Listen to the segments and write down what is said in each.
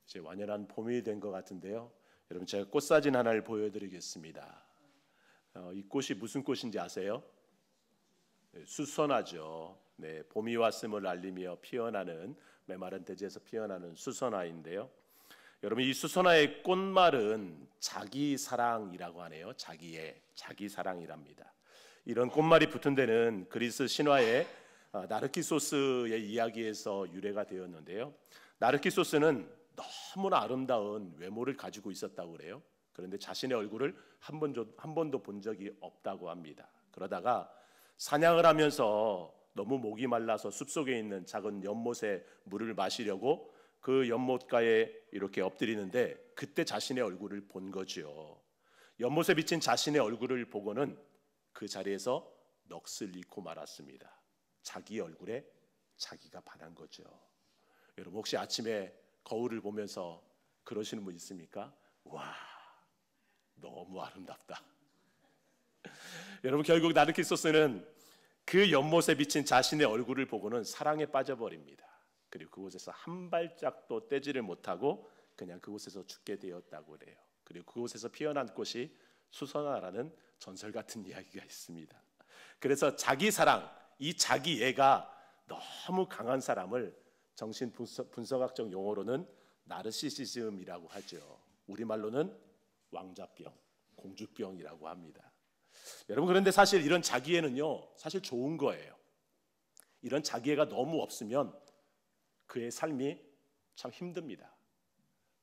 이제 완연한 봄이 된 것 같은데요. 여러분, 제가 꽃사진 하나를 보여드리겠습니다. 이 꽃이 무슨 꽃인지 아세요? 수선화죠. 네, 봄이 왔음을 알리며 피어나는, 메마른 대지에서 피어나는 수선화인데요. 여러분, 이 수선화의 꽃말은 자기사랑이라고 하네요. 자기 사랑이랍니다. 이런 꽃말이 붙은 데는 그리스 신화의 나르키소스의 이야기에서 유래가 되었는데요. 나르키소스는 너무나 아름다운 외모를 가지고 있었다고 그래요. 그런데 자신의 얼굴을 한 번도 본 적이 없다고 합니다. 그러다가 사냥을 하면서 너무 목이 말라서 숲속에 있는 작은 연못에 물을 마시려고 그 연못가에 이렇게 엎드리는데 그때 자신의 얼굴을 본 거죠. 연못에 비친 자신의 얼굴을 보고는 그 자리에서 넋을 잃고 말았습니다. 자기 얼굴에 자기가 반한 거죠. 여러분, 혹시 아침에 거울을 보면서 그러시는 분 있습니까? 와, 너무 아름답다. 여러분, 결국 나르키소스는 그 연못에 비친 자신의 얼굴을 보고는 사랑에 빠져버립니다. 그리고 그곳에서 한 발짝도 떼지를 못하고 그냥 그곳에서 죽게 되었다고 그래요. 그리고 그곳에서 피어난 꽃이 수선화라는 전설 같은 이야기가 있습니다. 그래서 자기 사랑, 이 자기애가 너무 강한 사람을 정신 분석학적 용어로는 나르시시즘이라고 하죠. 우리말로는 왕자병, 공주병이라고 합니다. 여러분, 그런데 사실 이런 자기애는요, 사실 좋은 거예요. 이런 자기애가 너무 없으면 그의 삶이 참 힘듭니다.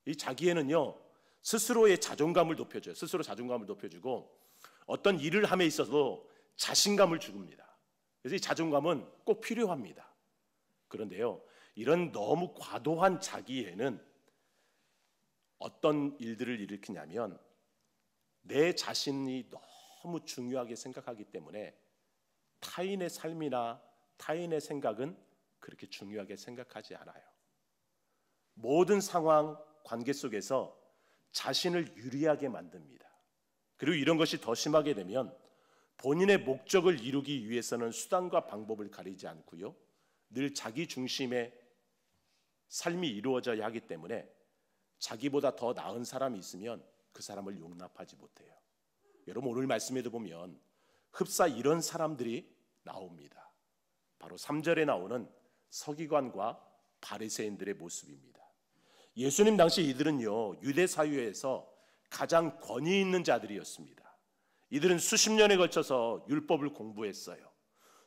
이 자기애는요, 스스로의 자존감을 높여줘요. 스스로 자존감을 높여주고 어떤 일을 함에 있어서 자신감을 주입니다. 그래서 이 자존감은 꼭 필요합니다. 그런데요, 이런 너무 과도한 자기애는 어떤 일들을 일으키냐면 내 자신이 너무 중요하게 생각하기 때문에 타인의 삶이나 타인의 생각은 그렇게 중요하게 생각하지 않아요. 모든 상황, 관계 속에서 자신을 유리하게 만듭니다. 그리고 이런 것이 더 심하게 되면 본인의 목적을 이루기 위해서는 수단과 방법을 가리지 않고요, 늘 자기 중심의 삶이 이루어져야 하기 때문에 자기보다 더 나은 사람이 있으면 그 사람을 용납하지 못해요. 여러분, 오늘 말씀에도 보면 흡사 이런 사람들이 나옵니다. 바로 3절에 나오는 서기관과 바리새인들의 모습입니다. 예수님 당시 이들은요, 유대 사회에서 가장 권위 있는 자들이었습니다. 이들은 수십 년에 걸쳐서 율법을 공부했어요.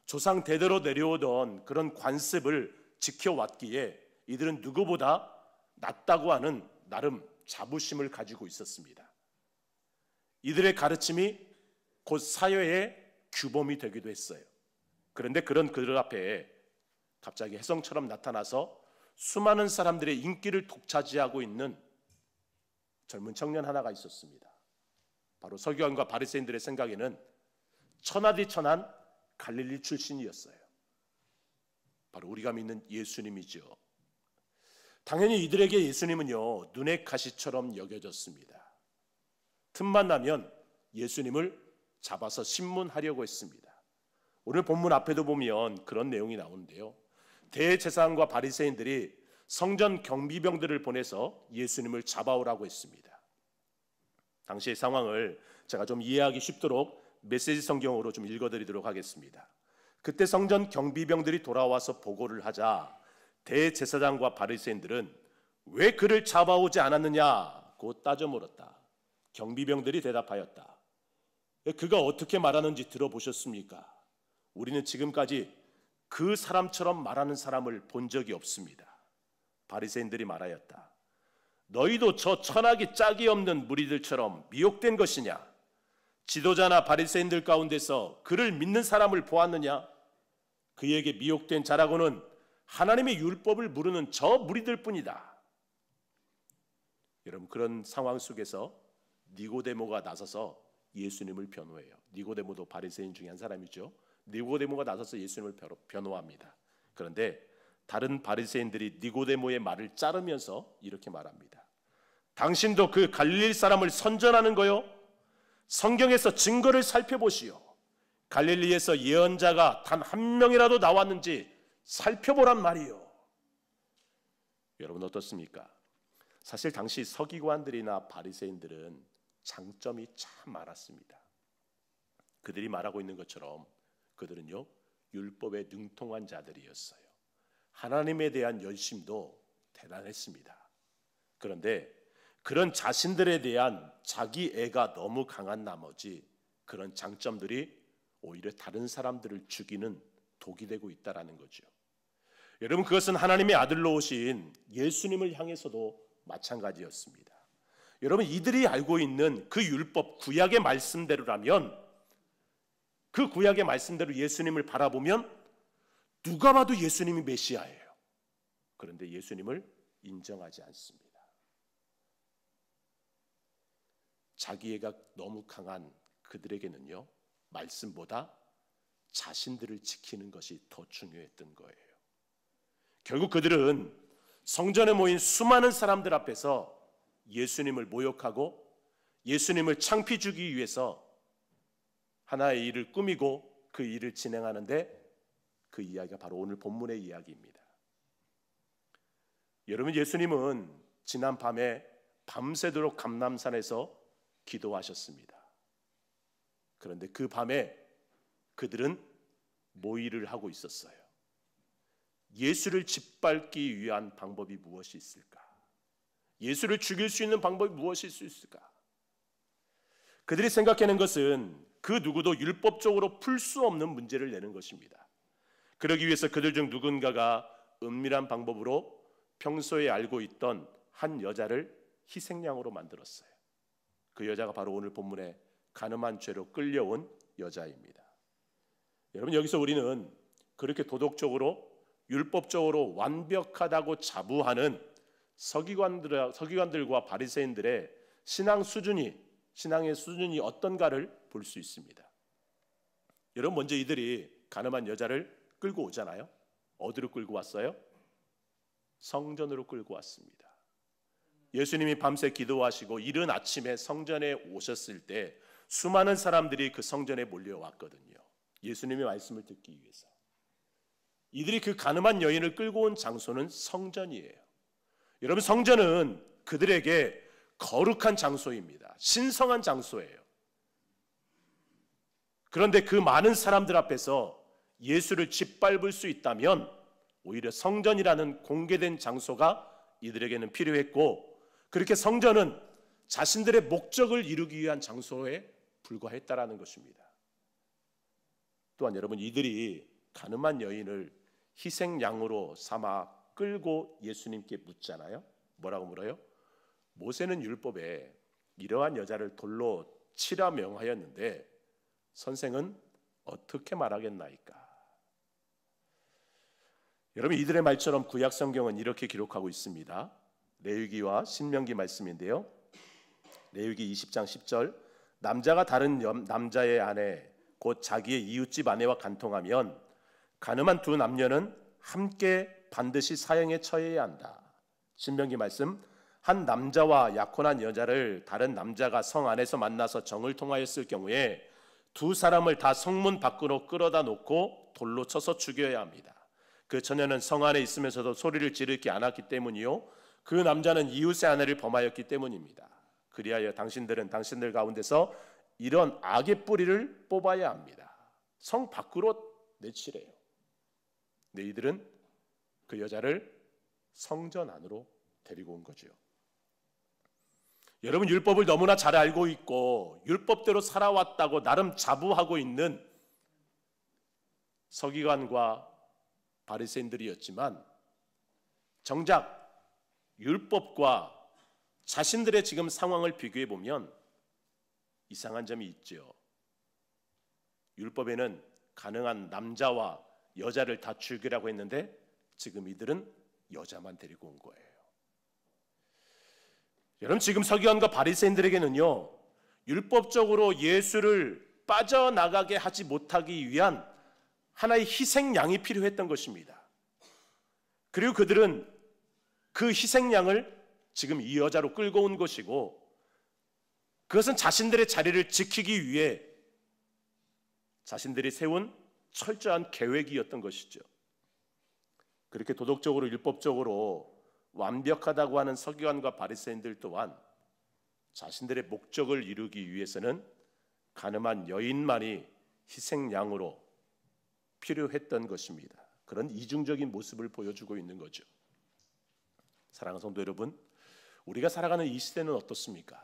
조상 대대로 내려오던 그런 관습을 지켜왔기에 이들은 누구보다 낫다고 하는 나름 자부심을 가지고 있었습니다. 이들의 가르침이 곧 사회의 규범이 되기도 했어요. 그런데 그런 그들 앞에 갑자기 혜성처럼 나타나서 수많은 사람들의 인기를 독차지하고 있는 젊은 청년 하나가 있었습니다. 바로 서기관과 바리새인들의 생각에는 천하디천한 갈릴리 출신이었어요. 바로 우리가 믿는 예수님이죠. 당연히 이들에게 예수님은요, 눈의 가시처럼 여겨졌습니다. 틈만 나면 예수님을 잡아서 신문하려고 했습니다. 오늘 본문 앞에도 보면 그런 내용이 나오는데요, 대제사장과 바리새인들이 성전 경비병들을 보내서 예수님을 잡아오라고 했습니다. 당시의 상황을 제가 좀 이해하기 쉽도록 메시지 성경으로 좀 읽어드리도록 하겠습니다. 그때 성전 경비병들이 돌아와서 보고를 하자 대제사장과 바리새인들은 왜 그를 잡아오지 않았느냐고 따져 물었다. 경비병들이 대답하였다. 그가 어떻게 말하는지 들어보셨습니까? 우리는 지금까지 그 사람처럼 말하는 사람을 본 적이 없습니다. 바리새인들이 말하였다. 너희도 저 천하기 짝이 없는 무리들처럼 미혹된 것이냐? 지도자나 바리새인들 가운데서 그를 믿는 사람을 보았느냐? 그에게 미혹된 자라고는 하나님의 율법을 모르는 저 무리들 뿐이다. 여러분, 그런 상황 속에서 니고데모가 나서서 예수님을 변호해요. 니고데모도 바리새인 중에 한 사람이죠. 니고데모가 나서서 예수님을 변호합니다. 그런데 다른 바리새인들이 니고데모의 말을 자르면서 이렇게 말합니다. 당신도 그 갈릴리 사람을 선전하는 거요? 성경에서 증거를 살펴보시오. 갈릴리에서 예언자가 단 한 명이라도 나왔는지 살펴보란 말이요. 여러분, 어떻습니까? 사실 당시 서기관들이나 바리새인들은 장점이 참 많았습니다. 그들이 말하고 있는 것처럼 그들은요, 율법에 능통한 자들이었어요. 하나님에 대한 열심도 대단했습니다. 그런데 그런 자신들에 대한 자기 애가 너무 강한 나머지 그런 장점들이 오히려 다른 사람들을 죽이는 독이 되고 있다라는 거죠. 여러분, 그것은 하나님의 아들로 오신 예수님을 향해서도 마찬가지였습니다. 여러분, 이들이 알고 있는 그 율법, 구약의 말씀대로라면, 그 구약의 말씀대로 예수님을 바라보면 누가 봐도 예수님이 메시아예요. 그런데 예수님을 인정하지 않습니다. 자기애가 너무 강한 그들에게는요, 말씀보다 자신들을 지키는 것이 더 중요했던 거예요. 결국 그들은 성전에 모인 수많은 사람들 앞에서 예수님을 모욕하고 예수님을 창피 주기 위해서 하나의 일을 꾸미고 그 일을 진행하는데, 그 이야기가 바로 오늘 본문의 이야기입니다. 여러분, 예수님은 지난 밤에 밤새도록 감람산에서 기도하셨습니다. 그런데 그 밤에 그들은 모의를 하고 있었어요. 예수를 짓밟기 위한 방법이 무엇이 있을까? 예수를 죽일 수 있는 방법이 무엇일 수 있을까? 그들이 생각하는 것은 그 누구도 율법적으로 풀 수 없는 문제를 내는 것입니다. 그러기 위해서 그들 중 누군가가 은밀한 방법으로 평소에 알고 있던 한 여자를 희생양으로 만들었어요. 그 여자가 바로 오늘 본문에 간음한 죄로 끌려온 여자입니다. 여러분, 여기서 우리는 그렇게 도덕적으로 율법적으로 완벽하다고 자부하는 서기관들과 바리새인들의 신앙의 수준이 어떤가를 볼 수 있습니다. 여러분, 먼저 이들이 간음한 여자를 끌고 오잖아요. 어디로 끌고 왔어요? 성전으로 끌고 왔습니다. 예수님이 밤새 기도하시고 이른 아침에 성전에 오셨을 때 수많은 사람들이 그 성전에 몰려왔거든요. 예수님의 말씀을 듣기 위해서. 이들이 그 간음한 여인을 끌고 온 장소는 성전이에요. 여러분, 성전은 그들에게 거룩한 장소입니다. 신성한 장소예요. 그런데 그 많은 사람들 앞에서 예수를 짓밟을 수 있다면 오히려 성전이라는 공개된 장소가 이들에게는 필요했고, 그렇게 성전은 자신들의 목적을 이루기 위한 장소에 불과했다라는 것입니다. 또한 여러분, 이들이 간음한 여인을 희생양으로 삼아 끌고 예수님께 묻잖아요. 뭐라고 물어요? 모세는 율법에 이러한 여자를 돌로 치라 명하였는데 선생은 어떻게 말하겠나이까? 여러분, 이들의 말처럼 구약 성경은 이렇게 기록하고 있습니다. 레위기와 신명기 말씀인데요. 레위기 20장 10절, 남자가 다른 남자의 아내 곧 자기의 이웃집 아내와 간통하면 간음한 두 남녀는 함께 반드시 사형에 처해야 한다. 신명기 말씀, 한 남자와 약혼한 여자를 다른 남자가 성 안에서 만나서 정을 통하였을 경우에 두 사람을 다 성문 밖으로 끌어다 놓고 돌로 쳐서 죽여야 합니다. 그 처녀는 성 안에 있으면서도 소리를 지르지 않았기 때문이요, 그 남자는 이웃의 아내를 범하였기 때문입니다. 그리하여 당신들은 당신들 가운데서 이런 악의 뿌리를 뽑아야 합니다. 성 밖으로 내치래요. 네, 이들은 그 여자를 성전 안으로 데리고 온 거죠. 여러분, 율법을 너무나 잘 알고 있고 율법대로 살아왔다고 나름 자부하고 있는 서기관과 바리새인들이었지만, 정작 율법과 자신들의 지금 상황을 비교해 보면 이상한 점이 있죠. 율법에는 가능한 남자와 여자를 다 죽이라고 했는데 지금 이들은 여자만 데리고 온 거예요. 여러분, 지금 서기관과 바리새인들에게는요, 율법적으로 예수를 빠져나가게 하지 못하기 위한 하나의 희생양이 필요했던 것입니다. 그리고 그들은 그 희생양을 지금 이 여자로 끌고 온 것이고, 그것은 자신들의 자리를 지키기 위해 자신들이 세운 철저한 계획이었던 것이죠. 그렇게 도덕적으로 율법적으로 완벽하다고 하는 서기관과 바리새인들 또한 자신들의 목적을 이루기 위해서는 가늠한 여인만이 희생양으로 필요했던 것입니다. 그런 이중적인 모습을 보여주고 있는 거죠. 사랑하는 성도 여러분, 우리가 살아가는 이 시대는 어떻습니까?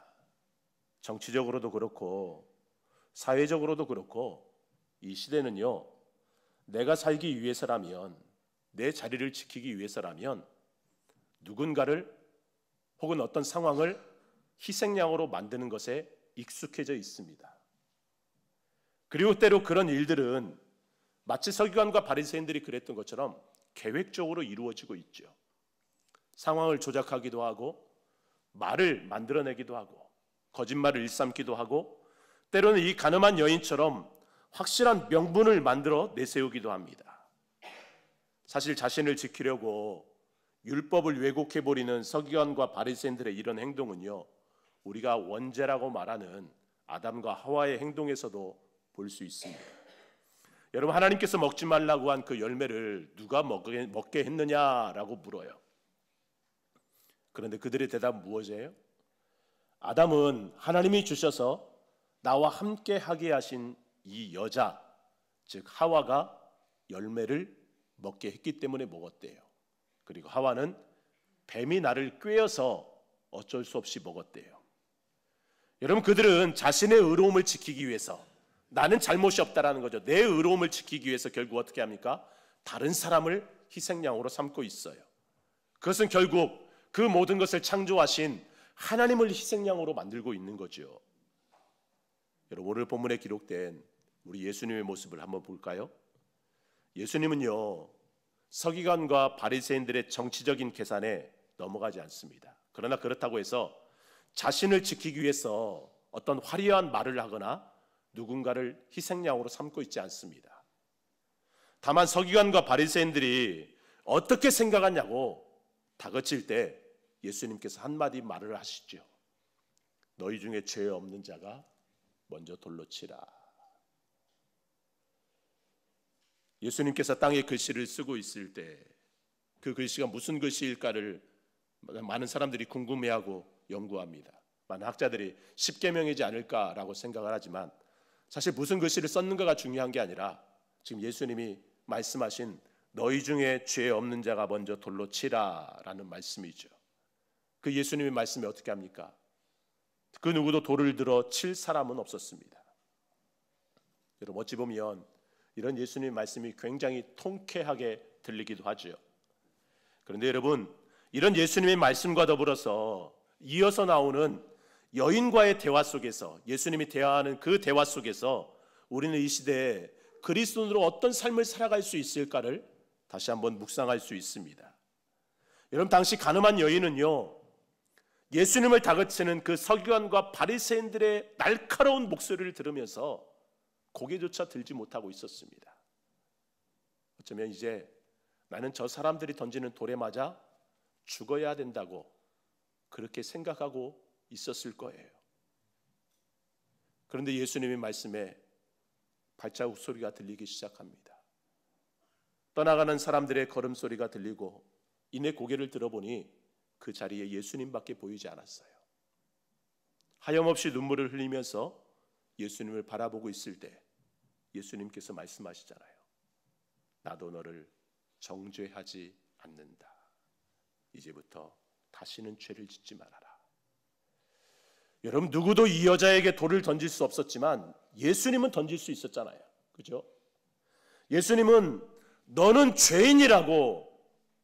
정치적으로도 그렇고 사회적으로도 그렇고 이 시대는요, 내가 살기 위해서라면, 내 자리를 지키기 위해서라면 누군가를 혹은 어떤 상황을 희생양으로 만드는 것에 익숙해져 있습니다. 그리고 때로 그런 일들은 마치 서기관과 바리새인들이 그랬던 것처럼 계획적으로 이루어지고 있죠. 상황을 조작하기도 하고 말을 만들어내기도 하고 거짓말을 일삼기도 하고 때로는 이 가늠한 여인처럼 확실한 명분을 만들어 내세우기도 합니다. 사실 자신을 지키려고 율법을 왜곡해버리는 서기관과 바리새인들의 이런 행동은요, 우리가 원죄라고 말하는 아담과 하와의 행동에서도 볼 수 있습니다. 여러분, 하나님께서 먹지 말라고 한 그 열매를 누가 먹게 했느냐라고 물어요. 그런데 그들의 대답은 무엇이에요? 아담은 하나님이 주셔서 나와 함께 하게 하신 이 여자, 즉 하와가 열매를 먹게 했기 때문에 먹었대요. 그리고 하와는 뱀이 나를 꿰어서 어쩔 수 없이 먹었대요. 여러분, 그들은 자신의 의로움을 지키기 위해서, 나는 잘못이 없다라는 거죠. 내 의로움을 지키기 위해서 결국 어떻게 합니까? 다른 사람을 희생양으로 삼고 있어요. 그것은 결국 그 모든 것을 창조하신 하나님을 희생양으로 만들고 있는 거죠. 여러분, 오늘 본문에 기록된 우리 예수님의 모습을 한번 볼까요? 예수님은요, 서기관과 바리새인들의 정치적인 계산에 넘어가지 않습니다. 그러나 그렇다고 해서 자신을 지키기 위해서 어떤 화려한 말을 하거나 누군가를 희생양으로 삼고 있지 않습니다. 다만 서기관과 바리새인들이 어떻게 생각하냐고 다그칠 때 예수님께서 한마디 말을 하시죠. 너희 중에 죄 없는 자가 먼저 돌로 치라. 예수님께서 땅에 글씨를 쓰고 있을 때 그 글씨가 무슨 글씨일까를 많은 사람들이 궁금해하고 연구합니다. 많은 학자들이 십계명이지 않을까라고 생각을 하지만 사실 무슨 글씨를 썼는가가 중요한 게 아니라 지금 예수님이 말씀하신 너희 중에 죄 없는 자가 먼저 돌로 치라라는 말씀이죠. 그 예수님의 말씀이 어떻게 합니까? 그 누구도 돌을 들어 칠 사람은 없었습니다. 여러분, 어찌 보면 이런 예수님의 말씀이 굉장히 통쾌하게 들리기도 하죠. 그런데 여러분, 이런 예수님의 말씀과 더불어서 이어서 나오는 여인과의 대화 속에서, 예수님이 대화하는 그 대화 속에서 우리는 이 시대에 그리스도인으로 어떤 삶을 살아갈 수 있을까를 다시 한번 묵상할 수 있습니다. 여러분, 당시 가늠한 여인은요, 예수님을 다그치는 그 서기관과 바리새인들의 날카로운 목소리를 들으면서 고개조차 들지 못하고 있었습니다. 어쩌면 이제 나는 저 사람들이 던지는 돌에 맞아 죽어야 된다고 그렇게 생각하고 있었을 거예요. 그런데 예수님의 말씀에 발자국 소리가 들리기 시작합니다. 떠나가는 사람들의 걸음소리가 들리고 이내 고개를 들어보니 그 자리에 예수님밖에 보이지 않았어요. 하염없이 눈물을 흘리면서 예수님을 바라보고 있을 때 예수님께서 말씀하시잖아요. 나도 너를 정죄하지 않는다. 이제부터 다시는 죄를 짓지 말아라. 여러분, 누구도 이 여자에게 돌을 던질 수 없었지만 예수님은 던질 수 있었잖아요. 그죠? 예수님은 너는 죄인이라고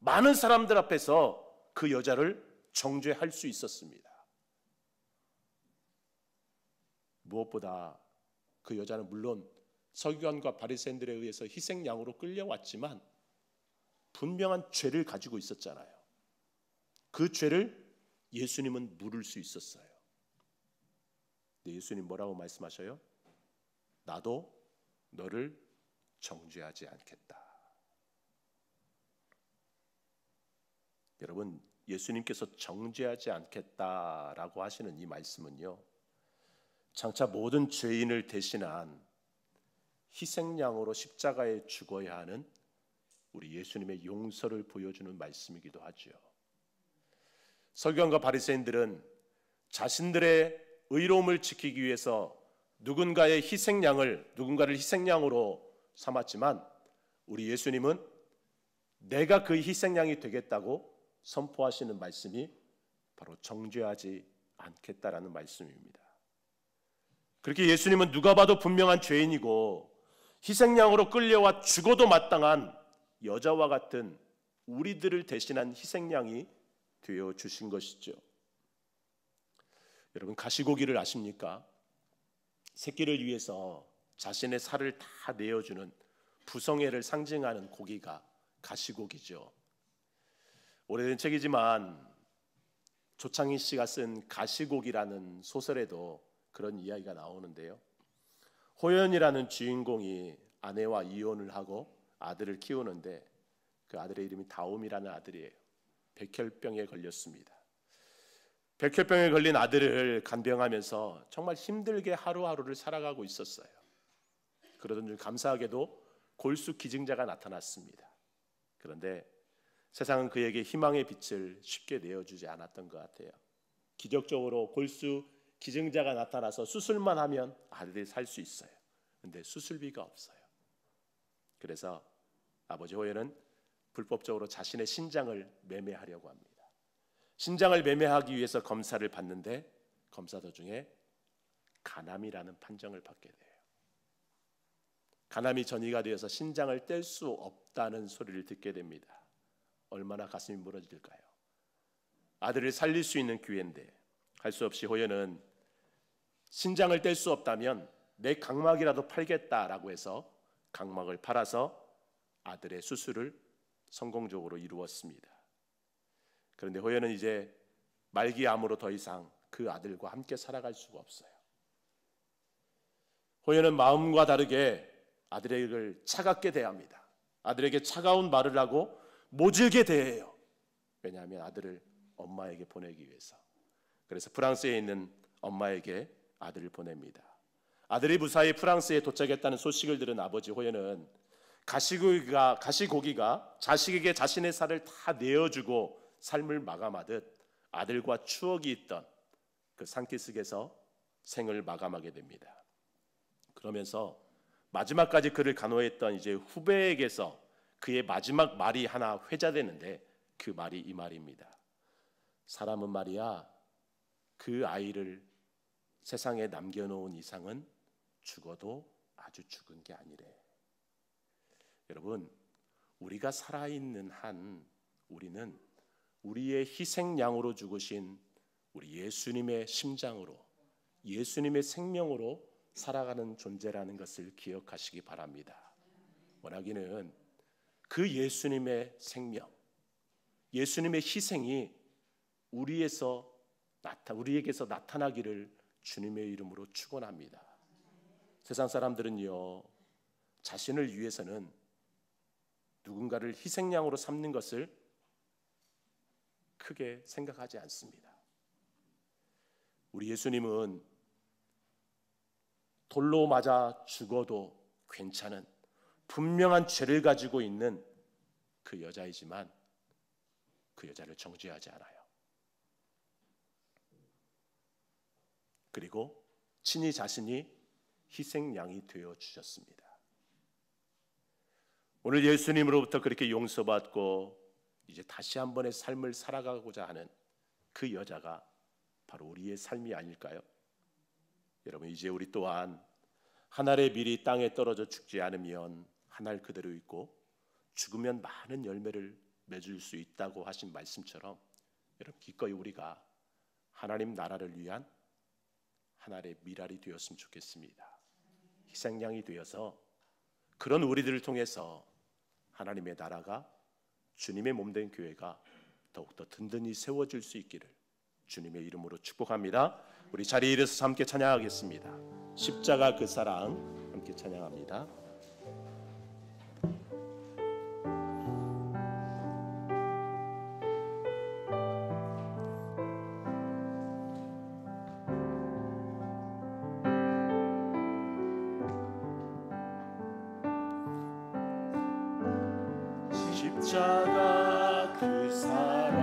많은 사람들 앞에서 그 여자를 정죄할 수 있었습니다. 무엇보다 그 여자는 물론 서기관과 바리새인들에 의해서 희생양으로 끌려왔지만 분명한 죄를 가지고 있었잖아요. 그 죄를 예수님은 물을 수 있었어요. 근데 예수님 뭐라고 말씀하셔요? 나도 너를 정죄하지 않겠다. 여러분, 예수님께서 정죄하지 않겠다라고 하시는 이 말씀은요, 장차 모든 죄인을 대신한 희생양으로 십자가에 죽어야 하는 우리 예수님의 용서를 보여주는 말씀이기도 하죠. 서기관과 바리새인들은 자신들의 의로움을 지키기 위해서 누군가를 희생양으로 삼았지만 우리 예수님은 내가 그 희생양이 되겠다고 선포하시는 말씀이 바로 정죄하지 않겠다라는 말씀입니다. 그렇게 예수님은 누가 봐도 분명한 죄인이고 희생양으로 끌려와 죽어도 마땅한 여자와 같은 우리들을 대신한 희생양이 되어 주신 것이죠. 여러분, 가시고기를 아십니까? 새끼를 위해서 자신의 살을 다 내어주는 부성애를 상징하는 고기가 가시고기죠. 오래된 책이지만 조창희 씨가 쓴 가시고기라는 소설에도 그런 이야기가 나오는데요. 호연이라는 주인공이 아내와 이혼을 하고 아들을 키우는데 그 아들의 이름이 다움이라는 아들이에요. 백혈병에 걸렸습니다. 백혈병에 걸린 아들을 간병하면서 정말 힘들게 하루하루를 살아가고 있었어요. 그러던 중 감사하게도 골수 기증자가 나타났습니다. 그런데 세상은 그에게 희망의 빛을 쉽게 내어주지 않았던 것 같아요. 기적적으로 골수 기증자가 나타나서 수술만 하면 아들이 살 수 있어요. 그런데 수술비가 없어요. 그래서 아버지 호연은 불법적으로 자신의 신장을 매매하려고 합니다. 신장을 매매하기 위해서 검사를 받는데 검사 도중에 간암이라는 판정을 받게 돼요. 간암이 전이가 되어서 신장을 뗄 수 없다는 소리를 듣게 됩니다. 얼마나 가슴이 무너질까요? 아들을 살릴 수 있는 기회인데 할 수 없이 호연은 신장을 뗄 수 없다면 내 각막이라도 팔겠다라고 해서 각막을 팔아서 아들의 수술을 성공적으로 이루었습니다. 그런데 호연은 이제 말기암으로 더 이상 그 아들과 함께 살아갈 수가 없어요. 호연은 마음과 다르게 아들에게 차갑게 대합니다. 아들에게 차가운 말을 하고 모질게 대해요. 왜냐하면 아들을 엄마에게 보내기 위해서. 그래서 프랑스에 있는 엄마에게 아들을 보냅니다. 아들이 무사히 프랑스에 도착했다는 소식을 들은 아버지 호연은 가시고기가 자식에게 자신의 살을 다 내어주고 삶을 마감하듯 아들과 추억이 있던 그 산기슭에서 생을 마감하게 됩니다. 그러면서 마지막까지 그를 간호했던 이제 후배에게서 그의 마지막 말이 하나 회자되는데 그 말이 이 말입니다. 사람은 말이야 그 아이를 세상에 남겨놓은 이상은 죽어도 아주 죽은 게 아니래. 여러분, 우리가 살아있는 한 우리는 우리의 희생양으로 죽으신 우리 예수님의 심장으로, 예수님의 생명으로 살아가는 존재라는 것을 기억하시기 바랍니다. 원하기는 그 예수님의 생명, 예수님의 희생이 우리에게서 나타나기를 주님의 이름으로 축원합니다. 세상 사람들은요, 자신을 위해서는 누군가를 희생양으로 삼는 것을 크게 생각하지 않습니다. 우리 예수님은 돌로 맞아 죽어도 괜찮은 분명한 죄를 가지고 있는 그 여자이지만 그 여자를 정죄하지 않아요. 그리고 친히 자신이 희생양이 되어 주셨습니다. 오늘 예수님으로부터 그렇게 용서받고 이제 다시 한 번의 삶을 살아가고자 하는 그 여자가 바로 우리의 삶이 아닐까요? 여러분, 이제 우리 또한 한 알의 밀이 땅에 떨어져 죽지 않으면 한 알 그대로 있고 죽으면 많은 열매를 맺을 수 있다고 하신 말씀처럼 여러분, 기꺼이 우리가 하나님 나라를 위한 한 알의 밀알이 되었으면 좋겠습니다. 희생양이 되어서 그런 우리들을 통해서 하나님의 나라가, 주님의 몸된 교회가 더욱더 든든히 세워질 수 있기를 주님의 이름으로 축복합니다. 우리 자리에 일어서서 함께 찬양하겠습니다. 십자가 그 사랑 함께 찬양합니다. 십자가 그 사랑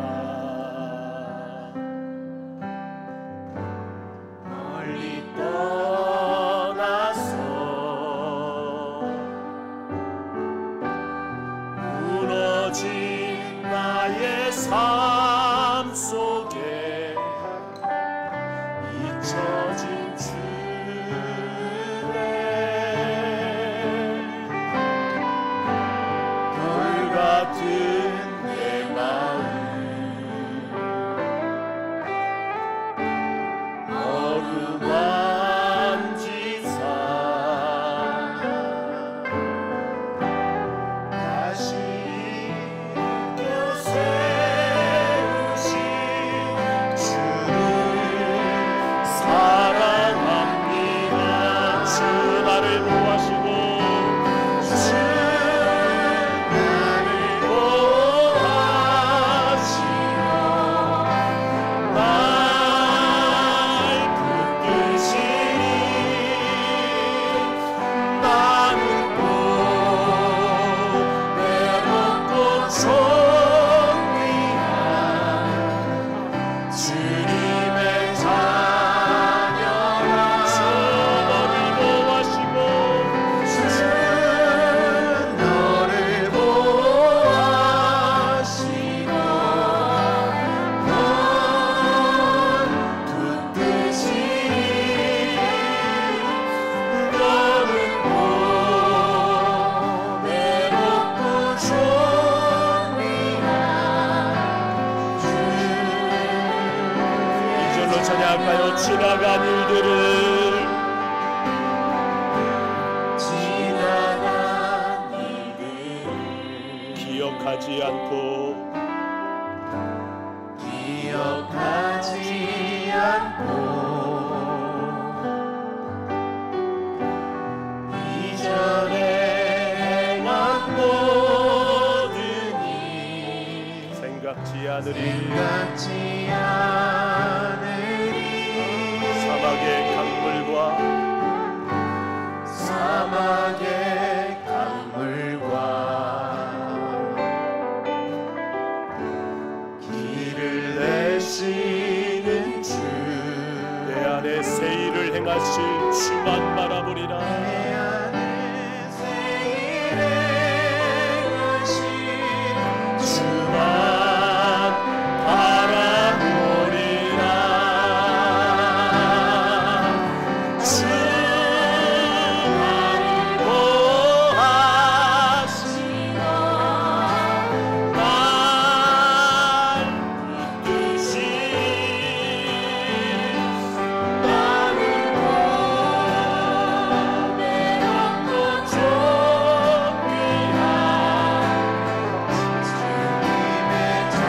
찬양할까요? 지나간 일들을 기억하지 않고 이전에 행한 모든 일 생각지 않으리 사막의 강물과 길을 내시는 주 내 안에 새 일을 행하실 주만 바라보리라 내 안에 새 일을 행하실 주만 바라보리라 주 나를 보하시고 날 붙드시 나를 보내었고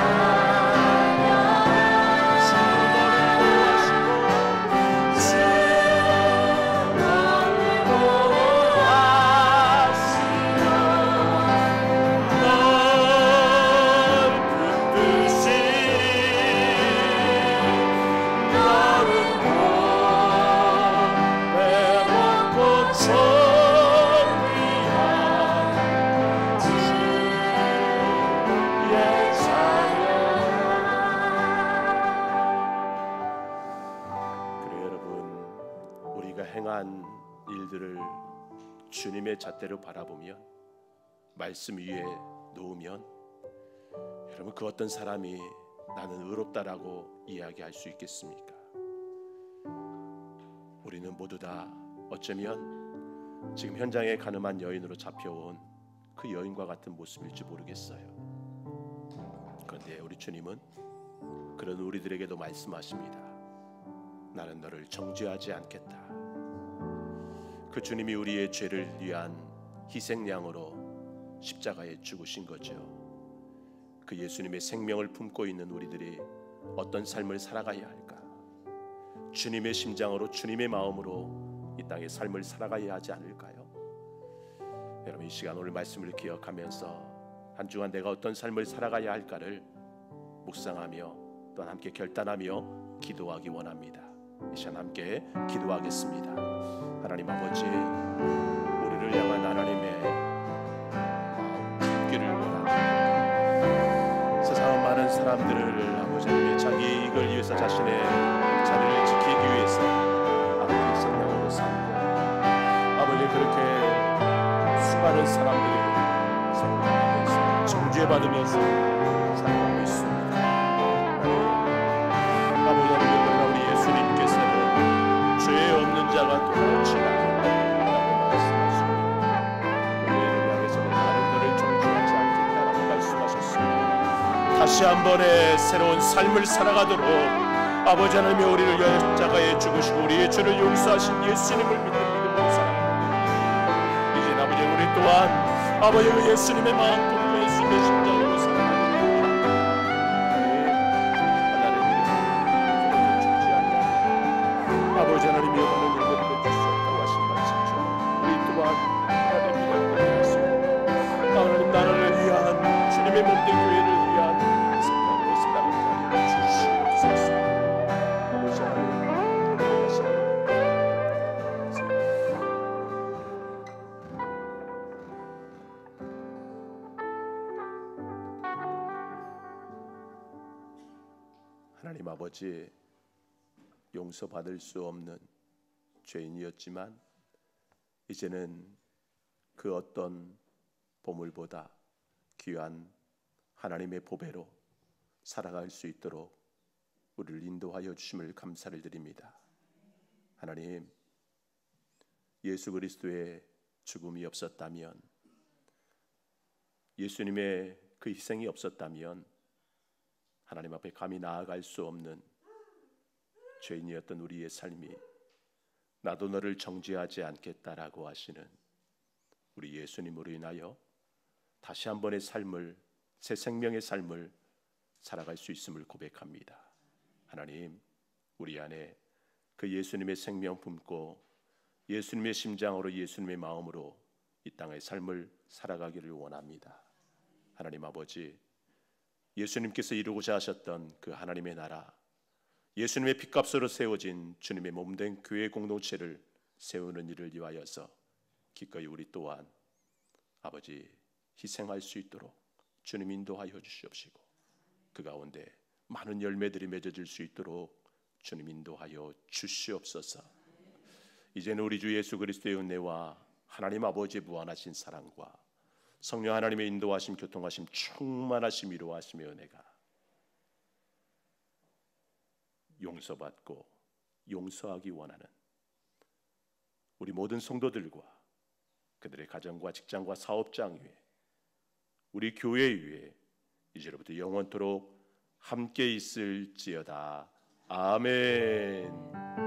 존귀한 주님의 찬양 주 너를 보하시고 주 너를 보하시고 널 붙드시 너를 보내었고 존귀한 주의 찬양. 그래 여러분, 우리가 행한 일들을 주님의 잣대로 바라보면, 말씀 위에 놓으면, 여러분 그 어떤 사람이 나는 의롭다라고 이야기할 수 있겠습니까? 우리는 모두 다 어쩌면 지금 현장에 가늠한 여인으로 잡혀온 그 여인과 같은 모습일지 모르겠어요. 그런데 우리 주님은 그런 우리들에게도 말씀하십니다. 나는 너를 정죄하지 않겠다. 그 주님이 우리의 죄를 위한 희생양으로 십자가에 죽으신 거죠. 그 예수님의 생명을 품고 있는 우리들이 어떤 삶을 살아가야 할까? 주님의 심장으로, 주님의 마음으로 이 땅의 삶을 살아가야 하지 않을까요? 여러분, 이 시간 오늘 말씀을 기억하면서 한 주간 내가 어떤 삶을 살아가야 할까를 묵상하며 또한 함께 결단하며 기도하기 원합니다. 이 시간 함께 기도하겠습니다. 하나님 아버지, 우리를 향한 하나님의 품기를 원합니다. 세상 많은 사람들을 아버지 하나님의 자기 이익을 위해서 자신의 자리를 지키기 위해서 아버지 희생양으로 삼고, 아버지 그렇게 수많은 사람들이 생각하면서 정죄받으면서 살아가고 있습니다. 아버지 하나님, 그러나 우리 예수님께서는 죄 없는 자가 똑같이 나라고 말씀하시고, 우리를 향해서는 나는 너를 정죄하지 않겠다라고 말씀하셨습니다. 다시 한 번의 새로운 삶을 살아가도록 아버지 하나님이 우리를 십자가에 죽으시고 우리의 죄를 용서하신 예수님을 믿는 믿음으로 살아가는 이제 아버지, 우리 또한 아버지 그 예수님의 마음 품고 예수님의 심장으로 살아가는 하나님의 이름으로 죽지 않게 아버지 하나님이 영원한 일들을 맺을 수 없다고 하신 말씀처럼 우리 또한 하나님의 이름으로 살아가는 하나님 나라를 위한 주님의 몸된 교회를 위한 생명으로 살아가는 자리를 주시옵소서. 아버지 하나님, 하나님 아버지, 용서받을 수 없는 죄인이었지만 이제는 그 어떤 보물보다 귀한 하나님의 보배로 살아갈 수 있도록 우리를 인도하여 주심을 감사를 드립니다. 하나님, 예수 그리스도의 죽음이 없었다면, 예수님의 그 희생이 없었다면 하나님 앞에 감히 나아갈 수 없는 죄인이었던 우리의 삶이 나도 너를 정죄하지 않겠다라고 하시는 우리 예수님으로 인하여 다시 한 번의 삶을, 새 생명의 삶을 살아갈 수 있음을 고백합니다. 하나님, 우리 안에 그 예수님의 생명 품고 예수님의 심장으로, 예수님의 마음으로 이 땅의 삶을 살아가기를 원합니다. 하나님 아버지, 예수님께서 이루고자 하셨던 그 하나님의 나라, 예수님의 피값으로 세워진 주님의 몸된 교회 공동체를 세우는 일을 위하여서 기꺼이 우리 또한 아버지 희생할 수 있도록 주님 인도하여 주시옵시고, 그 가운데 많은 열매들이 맺어질 수 있도록 주님 인도하여 주시옵소서. 이제는 우리 주 예수 그리스도의 은혜와 하나님 아버지의 무한하신 사랑과 성령 하나님의 인도하심, 교통하심, 충만하심, 위로하심의 은혜가 용서받고 용서하기 원하는 우리 모든 성도들과 그들의 가정과 직장과 사업장 위에, 우리 교회 위에 이제로부터 영원토록 함께 있을지어다. 아멘.